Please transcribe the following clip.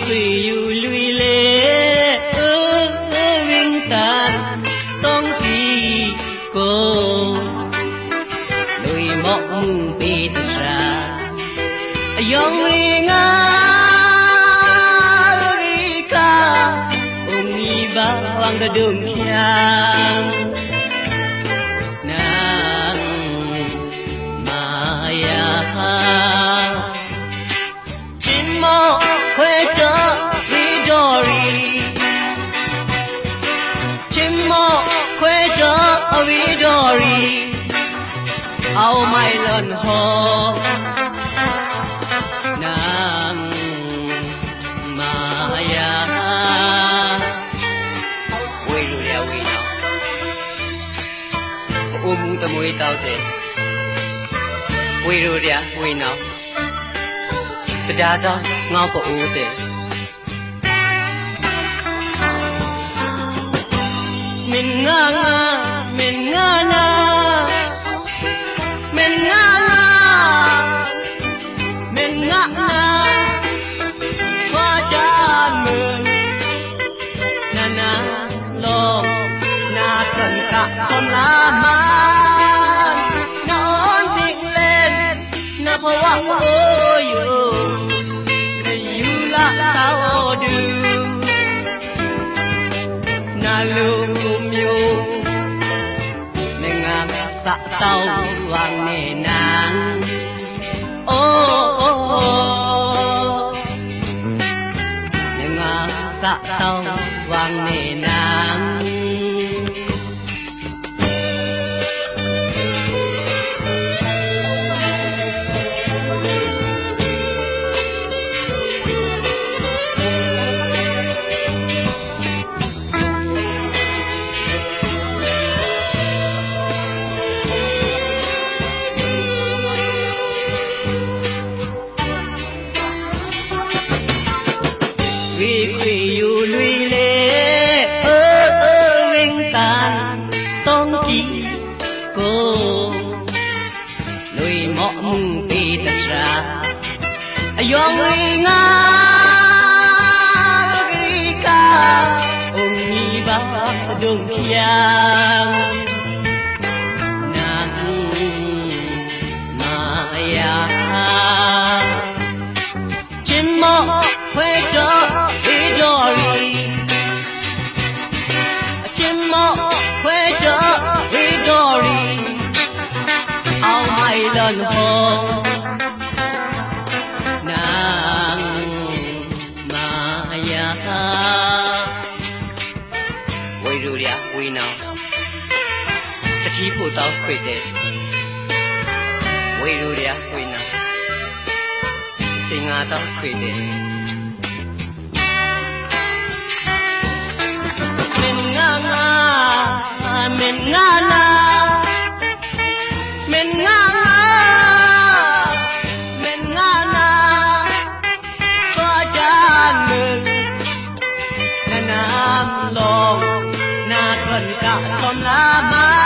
quỳ yêu lui lê vinh tàn tông kỳ cô lùi mộng bị tự ra yong ri nga ri ka ung ni ba wang da dum kyang nang maya chin mo khwe cho vi dori chin mo khwe cho vi dori ao mai lon ho nang maya we lu ya we now o mu ta mui tao te we lu ya we now ta da da ngao po u te min nga na min nga na min nga na min nga na qua chan mừng na na lo na cần cả con lá man na on định lên na phô quang ôi na yu la tao đưa na lum yo na ngang sa tao wang nè nang sa tao vang nề nang vì quỳ yêu lui lê vinh tàn tông kỳ cô lùi mộng bị tập ra yong ri nga ri ka ung ni ba dung kyang nang maya chim mo khwe cho dori chim mo khwe cho dori ao mai lần ho nang maya we ru ya we now ta thi phu tao khwe te we ru ya we now singa tao khwe te min nga na min nga na min nga na qua chan mừng na nam lo na cần cả con lá ma